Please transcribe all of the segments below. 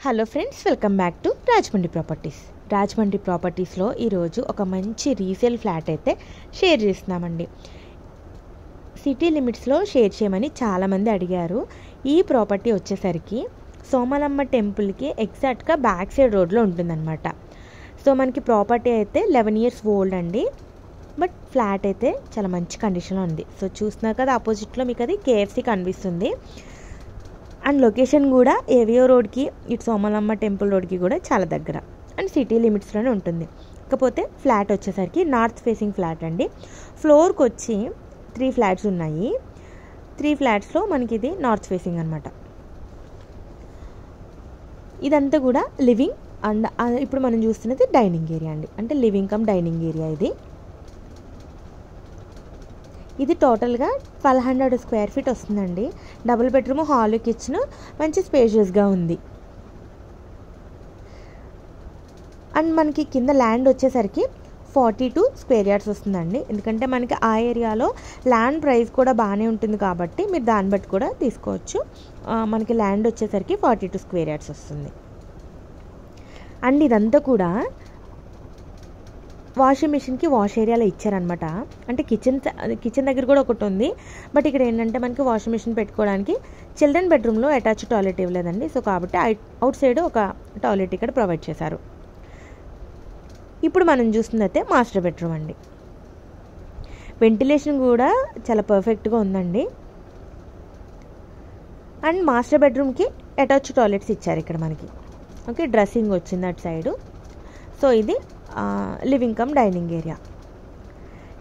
Hello friends, welcome back to Rajahmundry properties. Rajahmundry ప్రాపర్టీస్లో ఈరోజు ఒక మంచి రీసేల్ ఫ్లాట్ అయితే షేర్ చేస్తున్నామండి. సిటీ లిమిట్స్లో షేర్ చేయమని చాలామంది అడిగారు. ఈ ప్రాపర్టీ వచ్చేసరికి సోమలమ్మ టెంపుల్కి ఎగ్జాక్ట్గా బ్యాక్ సైడ్ రోడ్లో ఉంటుందన్నమాట. సో మనకి ప్రాపర్టీ అయితే 11 years ఓల్డ్ అండి. బట్ ఫ్లాట్ అయితే చాలా మంచి కండిషన్లో ఉంది. సో చూస్తున్నారు కదా, ఆపోజిట్లో మీకు అది KFC కనిపిస్తుంది. అండ్ లొకేషన్ కూడా ఏవియో రోడ్కి, ఇటు సోమలమ్మ టెంపుల్ రోడ్కి కూడా చాలా దగ్గర అండ్ సిటీ లిమిట్స్లోనే ఉంటుంది. కాకపోతే ఫ్లాట్ వచ్చేసరికి నార్త్ ఫేసింగ్ ఫ్లాట్ అండి. ఫ్లోర్కి వచ్చి 3 ఫ్లాట్స్ ఉన్నాయి. 3 ఫ్లాట్స్లో మనకి ఇది నార్త్ ఫేసింగ్ అనమాట. ఇదంతా కూడా లివింగ్ అండ్ ఇప్పుడు మనం చూస్తున్నది డైనింగ్ ఏరియా అండి. అంటే లివింగ్ కమ్ డైనింగ్ ఏరియా ఇది టోటల్గా 1200 square feet వస్తుందండి. డబుల్ బెడ్రూమ్, హాల్, కిచెన్ మంచి స్పేషియస్గా ఉంది. అండ్ మనకి కింద ల్యాండ్ వచ్చేసరికి 42 square yards వస్తుందండి. ఎందుకంటే మనకి ఆ ఏరియాలో ల్యాండ్ ప్రైస్ కూడా బాగానే ఉంటుంది కాబట్టి మీరు దాన్ని బట్టి కూడా తీసుకోవచ్చు. మనకి ల్యాండ్ వచ్చేసరికి 42 square yards వస్తుంది. అండ్ ఇదంతా కూడా వాషింగ్ మిషన్కి వాష్ ఏరియాలో ఇచ్చారనమాట. అంటే కిచెన్ దగ్గర కూడా ఒకటి ఉంది. బట్ ఇక్కడ ఏంటంటే మనకి వాషింగ్ మిషన్ పెట్టుకోవడానికి చిల్డ్రన్ బెడ్రూమ్లో అటాచ్ టాయిలెట్ ఇవ్వలేదండి. సో కాబట్టి అవుట్ సైడ్ ఒక టాయిలెట్ ఇక్కడ ప్రొవైడ్ చేశారు. ఇప్పుడు మనం చూస్తుంది అయితే మాస్టర్ బెడ్రూమ్ అండి. వెంటిలేషన్ కూడా చాలా పర్ఫెక్ట్గా ఉందండి. అండ్ మాస్టర్ బెడ్రూమ్కి అటాచ్ టాయిలెట్స్ ఇచ్చారు ఇక్కడ మనకి. ఓకే, డ్రెస్సింగ్ వచ్చింది అటు సైడు. సో ఇది లివింగ్ కమ్ డైనింగ్ ఏరియా.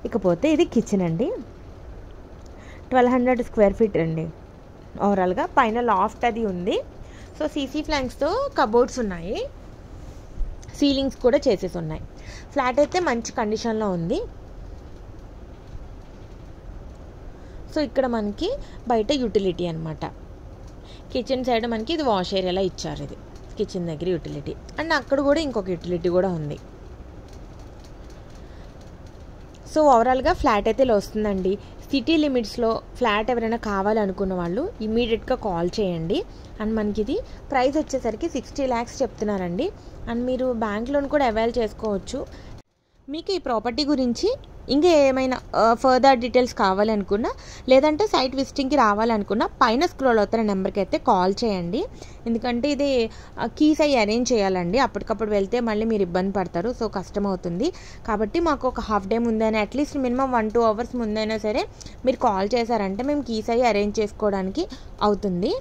ఇకపోతే ఇది కిచెన్ అండి. 1200 square feet అండి ఓవరాల్గా. పైన లాఫ్ట్ అది ఉంది. సో సీసీ ఫ్లాంక్స్తో కబోర్డ్స్ ఉన్నాయి. సీలింగ్స్ కూడా చేసేసి ఉన్నాయి. ఫ్లాట్ అయితే మంచి కండిషన్లో ఉంది. సో ఇక్కడ మనకి బయట యూటిలిటీ అనమాట. కిచెన్ సైడ్ మనకి ఇది వాష్ ఏరియాలో ఇచ్చారు. ఇది కిచెన్ దగ్గర యూటిలిటీ. అండ్ అక్కడ కూడా ఇంకొక యూటిలిటీ కూడా ఉంది. సో ఓవరాల్గా ఫ్లాట్ అయితే ఇలా వస్తుందండి. సిటీ లిమిట్స్లో ఫ్లాట్ ఎవరైనా కావాలనుకున్న వాళ్ళు ఇమీడియట్గా కాల్ చేయండి. అండ్ మనకి ఇది ప్రైస్ వచ్చేసరికి 60 lakhs చెప్తున్నారండి. అండ్ మీరు బ్యాంక్ లోన్ కూడా అవైల్ చేసుకోవచ్చు. మీకు ఈ ప్రాపర్టీ గురించి ఇంకా ఏమైనా ఫర్దర్ డీటెయిల్స్ కావాలనుకున్నా, లేదంటే సైట్ విజిటింగ్కి రావాలనుకున్నా పైన స్క్రోల్ అవుతున్న నెంబర్కి అయితే కాల్ చేయండి. ఎందుకంటే ఇది కీస్ అవి అరేంజ్ చేయాలండి. అప్పటికప్పుడు వెళ్తే మళ్ళీ మీరు ఇబ్బంది పడతారు. సో కష్టం అవుతుంది. కాబట్టి మాకు ఒక హాఫ్ డే ముందైనా, అట్లీస్ట్ మినిమం 1-2 hours ముందైనా సరే మీరు కాల్ చేశారంటే మేము కీస్ అవి అరేంజ్ చేసుకోవడానికి అవుతుంది.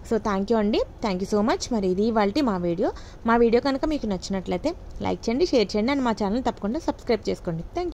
సో థ్యాంక్ యూ అండి. Thank you so much. మరి ఇది ఇవాల్టి మా వీడియో కనుక మీకు నచ్చినట్లయితే లైక్ చేయండి, షేర్ చేయండి అండ్ మా ఛానల్ తప్పకుండా సబ్స్క్రైబ్ చేసుకోండి. Thank you.